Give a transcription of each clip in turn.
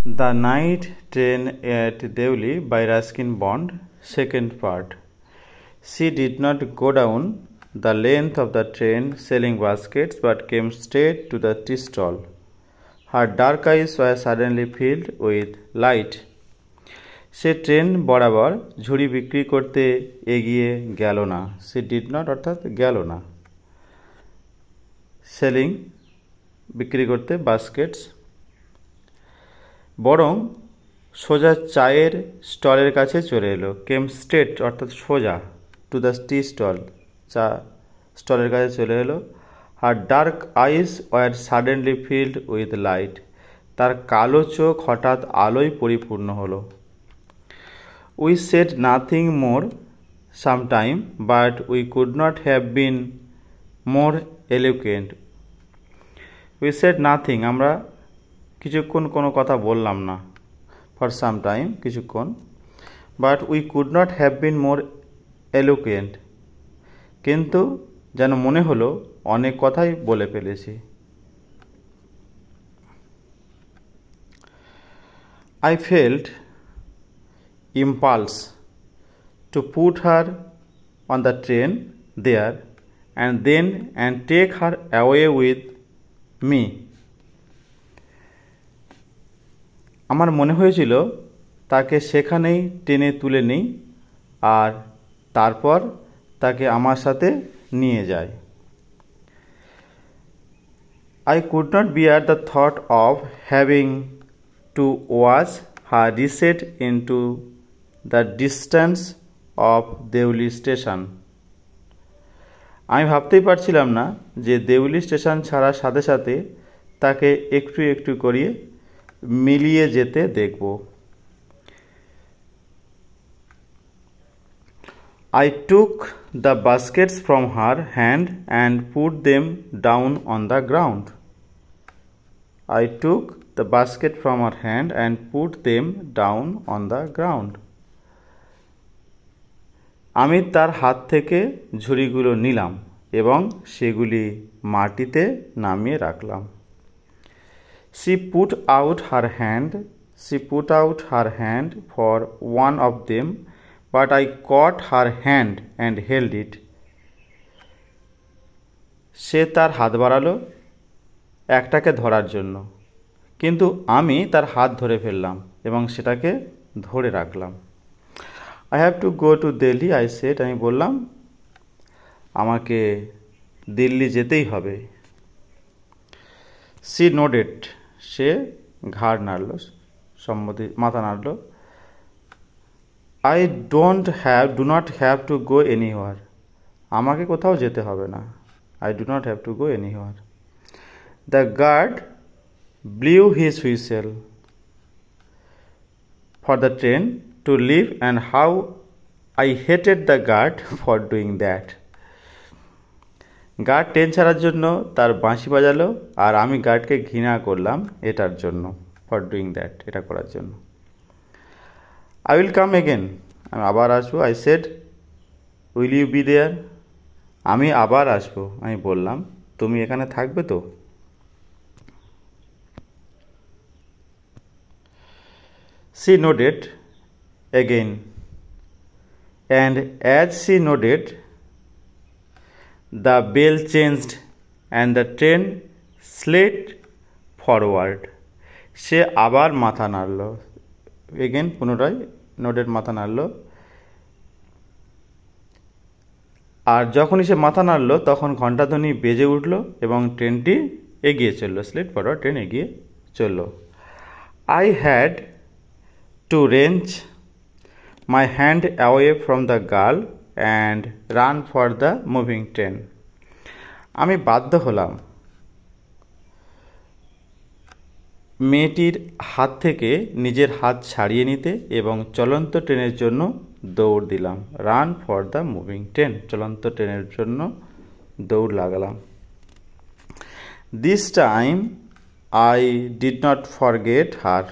The Night Train at Deuli by Ruskin Bond, second part. She did not go down the length of the train selling baskets but came straight to the tea stall. Her dark eyes were suddenly filled with light. Say train বরাবর ঝুড়ি বিক্রি করতে এগিয়ে গেল না। সে did not অর্থাৎ গেল না। সেলিং বিক্রি করতে বাস্কেটস, বরং সোজা চায়ের স্টলের কাছে চলে এলো। কেম স্ট্রেট অর্থাৎ সোজা, টু দ্য টি স্টল, চা স্টলের কাছে চলে এলো। আর dark eyes were suddenly filled with light, তার কালো চোখ হঠাৎ আলোয় পরিপূর্ণ হলো। We said nothing more some time but we could not have been more eloquent. We said nothing, আমরা কিছুক্ষণ কোনো কথা বললাম না, ফর সাম টাইম কিছুক্ষণ, but we could not have been more eloquent, কিন্তু যেন মনে হলো অনেক কথাই বলে ফেলেছি। I felt impulse to put her on the train there and take her away with me. আমার মনে হয়েছিল তাকে সেখানেই টেনে তুলে নিই আর তারপর তাকে আমার সাথে নিয়ে যাই। I could not bear the thought of having to watch her recede into the distance of Deoli station. আমি ভাবতেই পারছিলাম না যে দেউলি স্টেশন ছাড়ার সাথে সাথে তাকে একটু একটু করিয়ে মিলিয়ে যেতে দেখব। I took the baskets from her hand and put them down on the ground. I took the basket from her hand and put them down on the ground. আমি তার হাত থেকে ঝুড়িগুলো নিলাম এবং সেগুলি মাটিতে নামিয়ে রাখলাম। She put out her hand for one of them, but I caught her hand and held it. সে তার হাত বাড়ালো একটাকে ধরার জন্য, কিন্তু আমি তার হাত ধরে ফেললাম এবং সেটাকে ধরে রাখলাম। I have to go to Delhi, I said. আমি বললাম আমাকে দিল্লি যেতেই হবে। She nodded. সে ঘাড় নাড়ল, মাথা নাড়ল। I do not have to go anywhere. আমাকে কোথাও যেতে হবে না। I do not have to go anywhere. The guard blew his whistle for the train to leave, and how I hated the guard for doing that. Guard train ছাড়ার জন্য তার বাঁশি বাজালো আর আমি গার্ডকে ঘৃণা করলাম এটার জন্য, ফর ডুইং দ্যাট, এটা করার জন্য। I will come again. আমি আবার আসবো। I said, will you be there? আমি আবার আসবো। আমি বললাম তুমি এখানে থাকবে তো? She nodded again, and as she nodded, the bell changed and the train slid forward. সে আবার মাথা নাড়ল, এগেন পুনরায় নোডেড মাথা নাড়ল, আর যখনই সে মাথা নাড়ল তখন ঘণ্টাধ্বনি বেজে উঠল এবং ট্রেনটি এগিয়ে চলল, স্লিড ফরওয়ার্ড, ট্রেন এগিয়ে চলল। I had to wrench my hand away from the girl and run for the moving train. আমি বাধ্য হলাম মেয়েটির হাত থেকে নিজের হাত ছাড়িয়ে নিতে এবং চলন্ত ট্রেনের জন্য দৌড় দিলাম। Run for the moving train, চলন্ত ট্রেনের জন্য দৌড় লাগালাম। This time I did not forget her.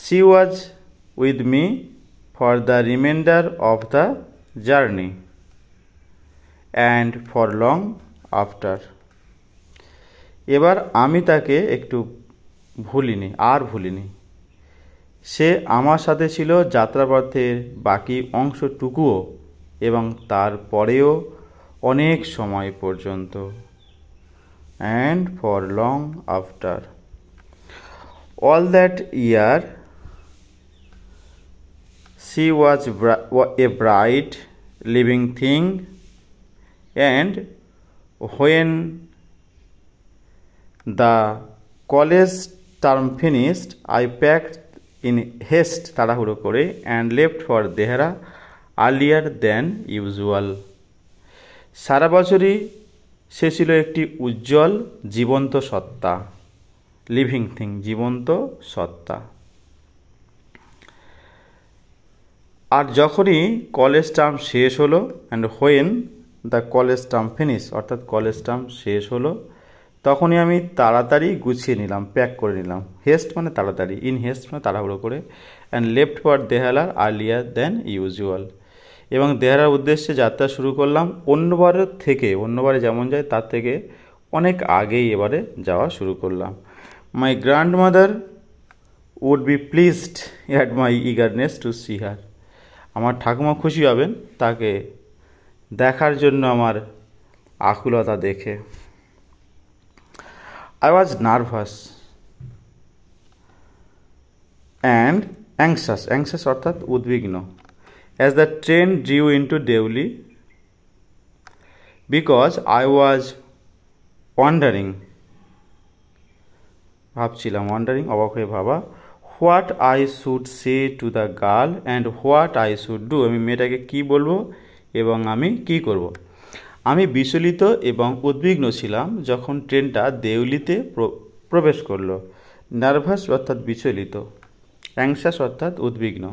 She was with me for the remainder of the journey and for long after. এবার আমি তাকে একটু ভুলিনি। সে আমার সাথে ছিল যাত্রাপথের বাকি অংশটুকুও এবং তারপরেও অনেক সময় পর্যন্ত। and for long after. All that year she was a bright living thing, and when the college term finished, I packed in haste তাড়াহুড়ো করে and left for Dehra earlier than usual. সারা বছরই সে ছিল একটি উজ্জ্বল জীবন্ত সত্তা, লিভিং থিং, জীবন্ত সত্তা। আর যখনই কলেজ টার্ম শেষ হলো, and when the college term finish, অর্থাৎ কলেজ টার্ম শেষ হলো, তখনই আমি তাড়াতাড়ি গুছিয়ে নিলাম, প্যাক করে নিলাম। হেস্ট মানে তাড়াতাড়ি, ইন হেস্ট মানে তাড়াহুড়ো করে, and left for Dehra earlier than usual, এবং দেহারার উদ্দেশ্যে যাত্রা শুরু করলাম অন্যবারে যেমন যায় তার থেকে অনেক আগেই এবারে যাওয়া শুরু করলাম। My grandmother would be pleased at my eagerness to see her. আমার ঠাকুমা খুশি হবেন তাকে দেখার জন্য আমার আকুলতা দেখে। I was nervous and anxious অর্থাৎ উদ্বিগ্ন, as the train drew into Deoli, because I was wondering, অবাক হয়ে ভাবা, what I should say to the girl and what I should do, আমি মেয়েটাকে কি বলবো এবং আমি কি করব। আমি বিচলিত এবং উদ্বিগ্ন ছিলাম যখন ট্রেনটা দেউলিতে প্রবেশ করলো। নার্ভাস অর্থাৎ বিচলিত, অ্যাংশাস অর্থাৎ উদ্বিগ্ন,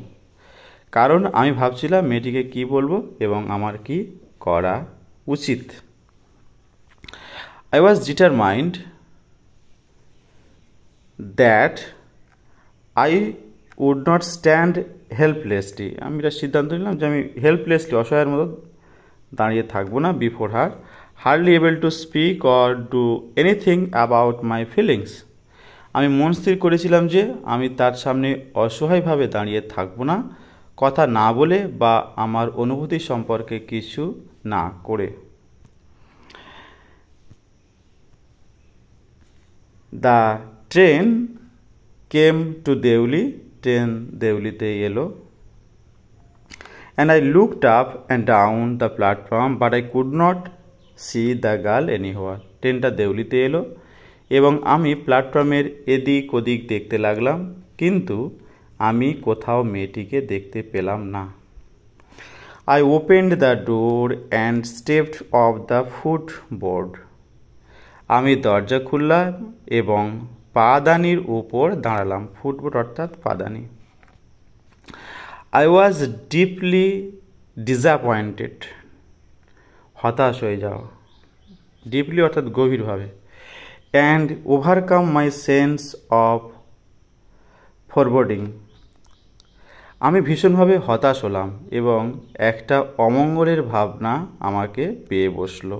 কারণ আমি ভাবছিলাম মেয়েটিকে কি বলবো এবং আমার কি করা উচিত। I was determined that I would not stand helplessly, আমি এটা সিদ্ধান্ত নিলাম যে আমি হেল্পলেসলি, অসহায়ের মতো দাঁড়িয়ে থাকবো না। Before her, hardly able to speak or do anything about my feelings, আমি মন স্থির করেছিলাম যে আমি তার সামনে অসহায়ভাবে দাঁড়িয়ে থাকবো না, কথা না বলে বা আমার অনুভূতি সম্পর্কে কিছু না করে। The train came to Deoli, train দেউলিতে এলো। And I looked up and down the platform but I could not see the girl anywhere. ট্রেনটা দেউলিতে এলো এবং আমি প্ল্যাটফর্মের এদিক ওদিক দেখতে লাগলাম, কিন্তু আমি কোথাও মেয়েটিকে দেখতে পেলাম না। I opened the door and stepped off the footboard, আমি দরজা খুললাম এবং পাদানির উপর দাঁড়ালাম। ফুটবোর্ড অর্থাৎ পাদানি। আই ওয়াজ ডিপলি ডিসঅ্যাপয়েন্টেড, হতাশ হয়ে যাওয়া, ডিপলি অর্থাৎ গভীরভাবে, and overcome my sense of foreboding, আমি ভীষণভাবে হতাশ হলাম এবং একটা অমঙ্গলের ভাবনা আমাকে পেয়ে বসল।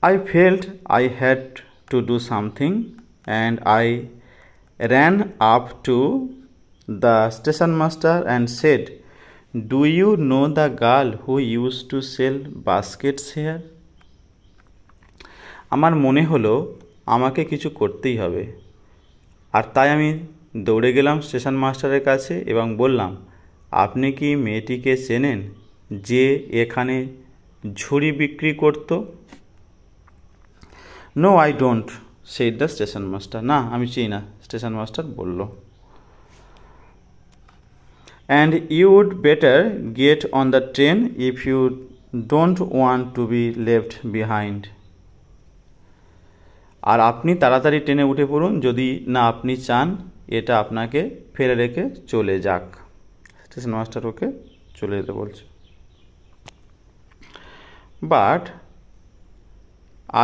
I felt I had to do something, and I ran up to the station master and said, "Do you know the girl who used to sell baskets here?" আমার মনে হলো আমাকে কিছু করতেই হবে, আর তাই আমি দৌড়ে গেলাম স্টেশন মাস্টারের কাছে এবং বললাম, আপনি কি মেয়েটিকে চেনেন যে এখানে ঝুড়ি বিক্রি করত? No I don't, said the station master. না, আমি চিনি না, স্টেশন মাস্টার বলল। And you would better get on the train if you don't want to be left behind, আর আপনি তাড়াতাড়ি ট্রেনে উঠে পড়ুন যদি না আপনি চান এটা আপনাকে ফেলে রেখে চলে যাক। স্টেশন মাস্টার ওকে চলে যেতে বলছে। But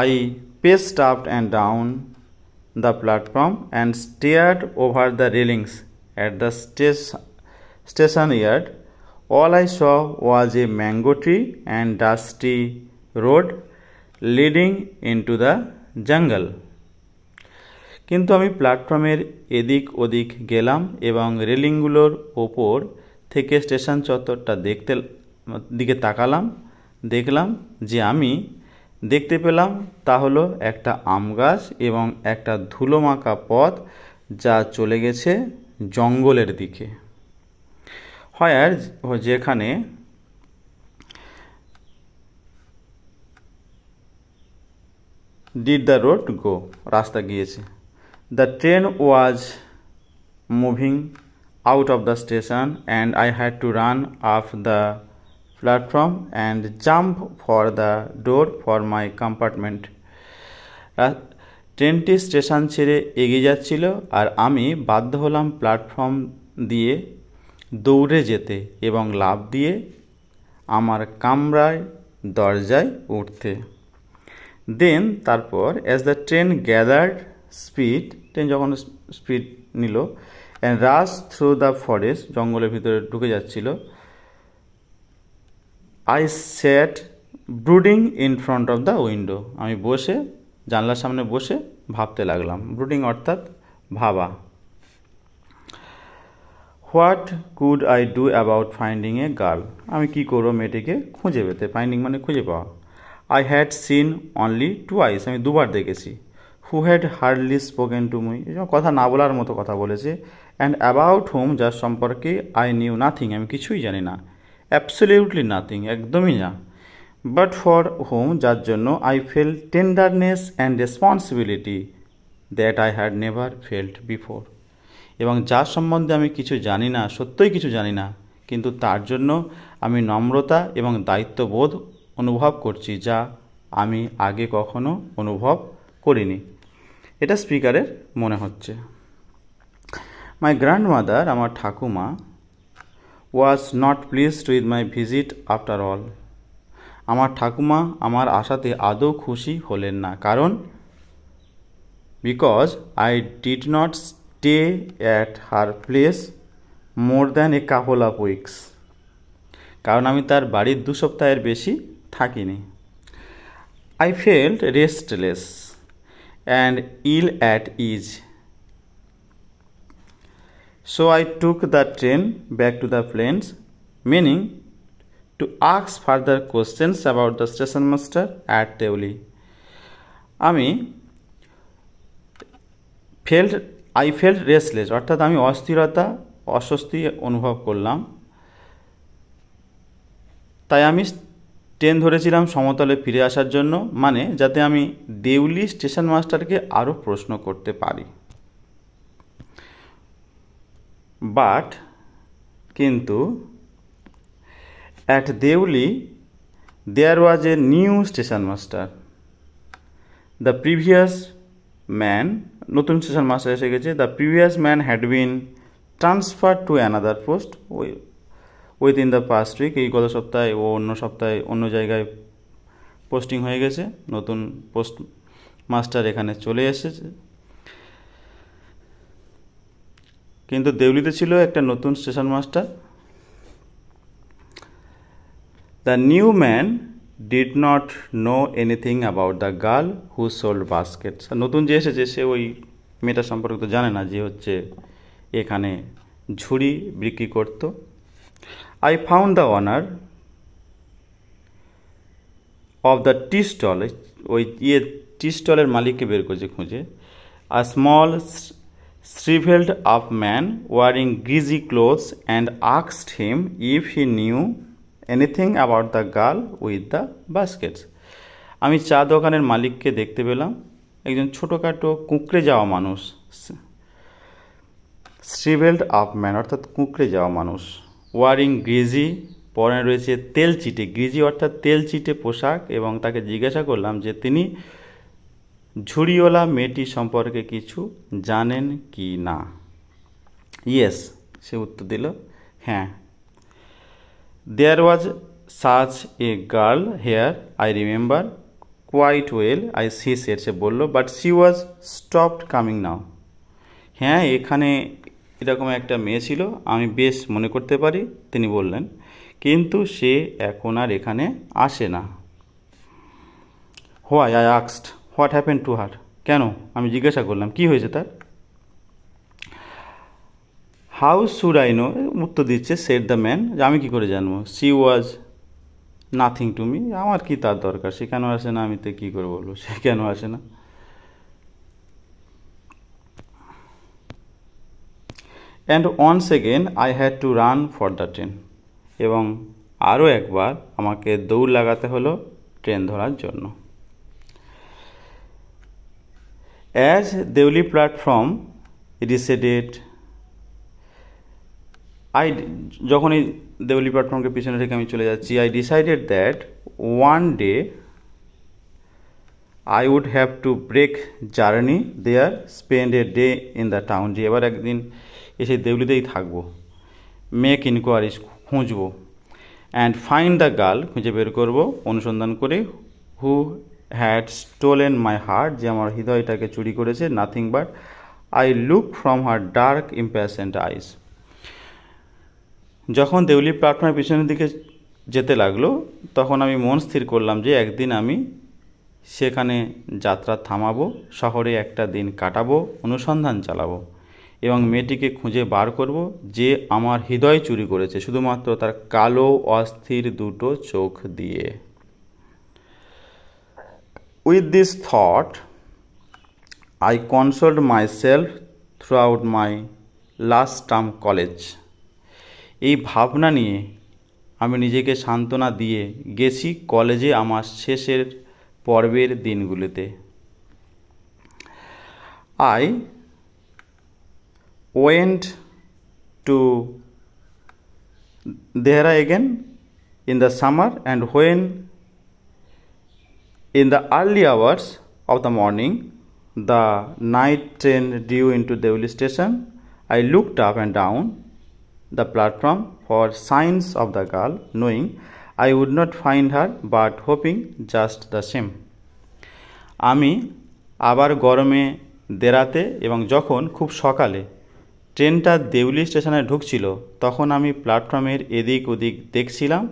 I paced up and down the platform and stared over the railings at the station yard. All I saw was a mango tree and dusty road leading into the jungle. কিন্তু আমি প্ল্যাটফর্মের এদিক ওদিক গেলাম এবং রেলিংগুলোর ওপর থেকে station চত্বরটা দিকে তাকালাম। দেখলাম যে আমি দেখতে পেলাম তা হলো একটা আম গাছ এবং একটা ধুলোমাখা পথ যা চলে গেছে জঙ্গলের দিকে। হোয়ার, যেখানে ডিড দ্য রোড গো, রাস্তা গিয়েছে। The train was moving out of the station and I had to run up the platform and jump for the door for my compartment. ট্রেনটি স্টেশন ছেড়ে এগিয়ে যাচ্ছিল আর আমি বাধ্য হলাম প্ল্যাটফর্ম দিয়ে দৌড়ে যেতে এবং লাফ দিয়ে আমার কামরায় দরজায় উঠতে। দেন তারপর as the train gathered speed, train যখন স্পিড নিল, and rush through the forest, জঙ্গলের ভিতরে ঢুকে যাচ্ছিল, I sat brooding in front of the window, আমি বসে জানলার সামনে বসে ভাবতে লাগলাম। ব্রুডিং অর্থাৎ ভাবা। What could I do about finding a girl, আমি কী করবো মেয়েটিকে খুঁজে পেতে। ফাইন্ডিং মানে খুঁজে পাওয়া। I had seen only twice, আমি দুবার দেখেছি। Who had hardly spoken to me, কথা না বলার মতো কথা বলেছে। অ্যান্ড অ্যাবাউট হোম, যার সম্পর্কে আই নিউ নাথিং, আমি কিছুই জানি না। অ্যাবসলিউটলি নাথিং, একদমই না। বাট ফর হোম, যার জন্য I fail tenderness and responsibility that I had never felt before, এবং যার সম্বন্ধে আমি কিছু জানি না, সত্যই কিছু জানি না, কিন্তু তার জন্য আমি নম্রতা এবং দায়িত্ববোধ অনুভব করছি, যা আমি আগে কখনো অনুভব করিনি। এটা স্পিকারের মনে হচ্ছে। মাই গ্র্যান্ডমাদার, আমার ঠাকুমা, was not pleased with my visit after all, আমার ঠাকুমা আমার আশাতে আদৌ খুশি হলেন না, কারণ because I did not stay at her place more than a couple of weeks, কারণ আমি তার বাড়ির 2 সপ্তাহের বেশি থাকিনি। I felt restless and ill at ease, so I took the train back to the plains, meaning to ask further questions about the station master at Deuli. I felt restless, অর্থাৎ আমি অস্বস্তি অনুভব করলাম, তাই আমি ট্রেন ধরেছিলাম সমতলে ফিরে আসার জন্য, মানে যাতে আমি দেউলি স্টেশন মাস্টারকে আরও প্রশ্ন করতে পারি। বাট, কিন্তু, at Deuli there was a new station master. The previous man, নতুন স্টেশন মাস্টার এসে গেছে। The previous man had been transferred to another post within the past week. এই গত সপ্তাহে অন্য সপ্তাহে অন্য জায়গায় পোস্টিং হয়ে গেছে, নতুন পোস্ট মাস্টার এখানে চলে এসেছে। কিন্তু দেউলিতে ছিল একটা নতুন station master. The new man did not know anything about the girl who sold baskets. নতুন যে এসেছে সে ওই মেয়েটার সম্পর্কে তো জানে না যে হচ্ছে এখানে ঝুড়ি বিক্রি করত। I found the owner of the tea stall, ওই টি স্টলের মালিককে বের করেছে খুঁজে। A small shriveled up man wearing greasy clothes, and asked him if he knew anything about the girl with the baskets. আমি চা দোকানের মালিককে দেখতে পেলাম, একজন ছোটোখাটো কুঁকড়ে যাওয়া মানুষ। শ্রিভেলড আপ ম্যান অর্থাৎ কুঁকড়ে যাওয়া মানুষ। ওয়ারিং গ্রিজি, পরনে রয়েছে তেল চিটে, গ্রিজি অর্থাৎ তেল চিটে পোশাক, এবং তাকে জিজ্ঞাসা করলাম যে তিনি ঝুড়িওয়ালা মেয়েটি সম্পর্কে কিছু জানেন কি না। ইয়েস, সে উত্তর দিল, হ্যাঁ। There was such a girl here, I remember quite well, she said, সে বলল, but she was stopped coming now. হ্যাঁ, এখানে এরকম একটা মেয়ে ছিল, আমি বেশ মনে করতে পারি, তিনি বললেন, কিন্তু সে এখন আর এখানে আসে না। Why, I asked, what happened to her? কেন? আমি জিজ্ঞাসা করলাম কি হয়েছে তার। হাউ শুড আই নো, উত্তর দিচ্ছে সেড দ্য ম্যান, যে আমি কী করে জানবো, C was nothing to me, আমার কি তার দরকার, সে কেন আসে না, আমি তো কী করে বলবো সে কেন আসে না। And once again I had to run for the train, এবং আরও একবার আমাকে দৌড় লাগাতে হলো ট্রেন ধরার জন্য। অ্যাজ দেউলি প্ল্যাটফর্ম রিসেডেড, যখন এই দেউলি প্ল্যাটফর্মকে পিছনে রেখে আমি চলে যাচ্ছি, I decided that one day I would have to break journey there, spend a day in the town, যে এবার একদিন এসে দেউলিতেই থাকবো, মেক ইনকোয়ারিজ, খুঁজবো, অ্যান্ড ফাইন্ড দ্য গার্ল, খুঁজে বের করবো, অনুসন্ধান করে, who had stolen my heart, যে আমার হৃদয়টাকে চুরি করেছে, nothing but I look from her dark impatient eyes. যখন দেউলি প্ল্যাটফর্মের পিছনের দিকে যেতে লাগলো, তখন আমি মন স্থির করলাম যে একদিন আমি সেখানে যাত্রা থামাবো, শহরে একটা দিন কাটাবো, অনুসন্ধান চালাবো এবং মেয়েটিকে খুঁজে বার করব যে আমার হৃদয় চুরি করেছে শুধুমাত্র তার কালো অস্থির দুটো চোখ দিয়ে। With this thought I কনসোল্ড my self through out my last term college. এই ভাবনা নিয়ে আমি নিজেকে সান্ত্বনা দিয়ে গেছি কলেজে আমার শেষের পর্বের দিনগুলিতে। I went to Dehra again in the summer, and when in the early hours of the morning the night train drew into Deuli station, I looked up and down the platform for signs of the girl, knowing I would not find her but hoping just the same. আমি আবার গরমে দেরাতে এবং যখন খুব সকালে ট্রেনটা দেউলি স্টেশনে ঢুকছিল তখন আমি প্ল্যাটফর্মের এদিক ওদিক দেখছিলাম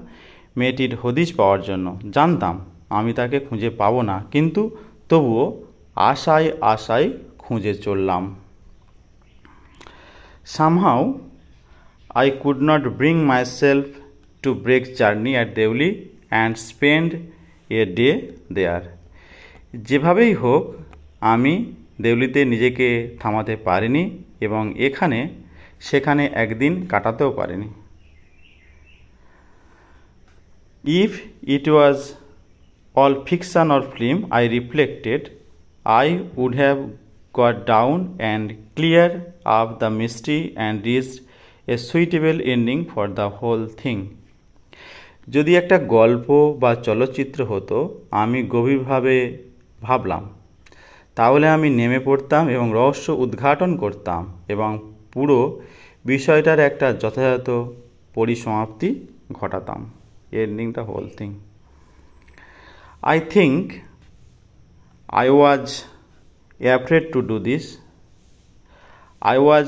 মেয়েটির হদিশ পাওয়ার জন্য। জানতাম আমি তাকে খুঁজে পাবো না, কিন্তু তবুও আশায় আশায় খুঁজে চললাম। Somehow I could not bring myself to break journey at Deuli and spend a day there. যেভাবেই হোক আমি দেউলিতে নিজেকে থামাতে পারিনি এবং সেখানে একদিন কাটাতেও পারিনি। If it was all fiction or film, I reflected, I would have got down and cleared up the mystery and reached a suitable ending for the whole thing. যদি একটা গল্প বা চলচ্চিত্র হতো, আমি গভীরভাবে ভাবলাম, তাহলে আমি নেমে পড়তাম এবং রহস্য উদ্ঘাটন করতাম এবং পুরো বিষয়টার একটা যথাযথ পরিসমাপ্তি ঘটাতাম, ending the whole thing. I think I was afraid to do this. I was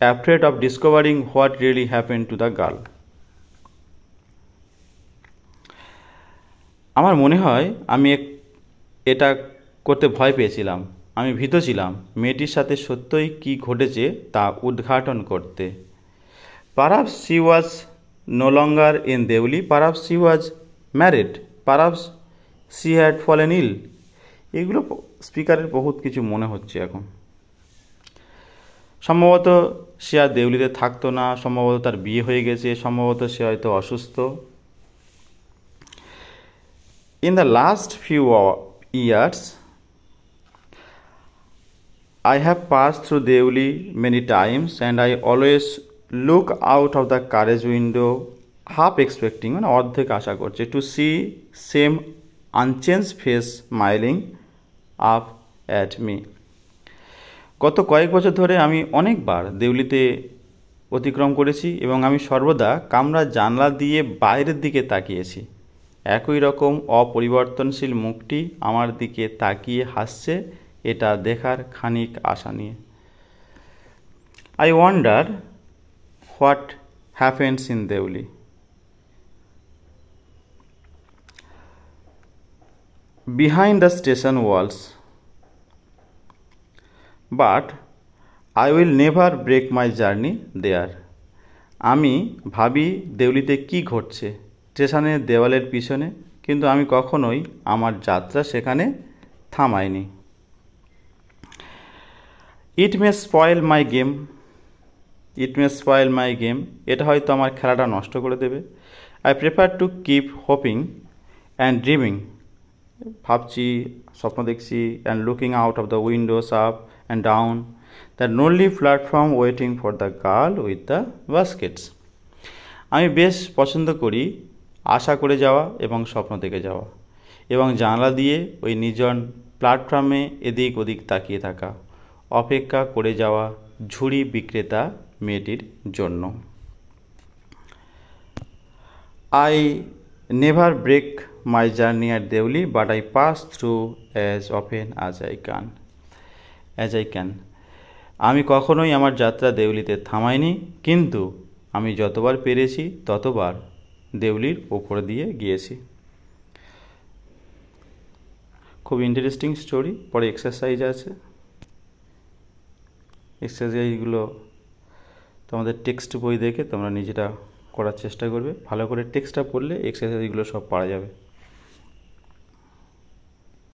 afraid of discovering what really happened to the girl. আমার মনে হয় আমি এটা করতে ভয় পেয়েছিলাম। আমি ভীত ছিলাম মেয়েটির সাথে সত্যই কী ঘটেছে তা উদ্ঘাটন করতে। Perhaps she was no longer in Deuli, perhaps she was married, perhaps she had fallen ill. এগুলো স্পিকারের বহুত কিছু মনে হচ্ছে এখন। সম্ভবত সে আর দেউলিতে থাকতো না, সম্ভবত তার বিয়ে হয়ে গেছে, সম্ভবত সে হয়তো অসুস্থ। In the last few years I have passed through Deuli many times, and I always look out of the carriage window half expecting, মানে অর্ধেক আশা করছে, to see same unchanged face smiling up at me. গত কয়েক বছর ধরে আমি অনেকবার দেউলিতে অতিক্রম করেছি এবং আমি সর্বদা কামরার জানলা দিয়ে বাইরের দিকে তাকিয়েছি। একই রকম অপরিবর্তনশীল মুখটি আমার দিকে তাকিয়ে হাসছে, এটা দেখার খানিক আশা নিয়ে। I wonder what happens in Deuli. Behind the station walls, but I will never break my journey there. আমি ভাবি দেউলিতে কি ঘটছে স্টেশনের দেওয়ালের পিছনে, কিন্তু আমি কখনোই আমার যাত্রা সেখানে থামাইনি। It may spoil my game, it may spoil my game, এটা হয়তো আমার খেলাটা নষ্ট করে দেবে। I prefer to keep hoping and dreaming, ভাবছি, স্বপ্ন দেখছি, and looking out of the windows up and down the lonely platform waiting for the girl with the baskets. আমি বেশ পছন্দ করি আশা করে যাওয়া এবং স্বপ্ন দেখে যাওয়া, এবং জানলা দিয়ে ওই নির্জন প্ল্যাটফর্মে এদিক ওদিক তাকিয়ে থাকা, অপেক্ষা করে যাওয়া ঝুড়ি বিক্রেতা মেয়েটির জন্য। I never break my journey at Deoli, but I pass through as often as I can. আমি কখনোই আমার যাত্রা দেউলিতে থামাইনি, কিন্তু আমি যতবার পেরেছি ততবার দেউলির ওপর দিয়ে গিয়েছি। খুব ইন্টারেস্টিং স্টোরি। পরে এক্সারসাইজ আছে, এক্সারসাইজগুলো তোমাদের টেক্সট বই দেখে তোমরা নিজেরা করার চেষ্টা করবে। ভালো করে টেক্সটটা পড়লে এক্সারসাইজগুলো সব পারা যাবে।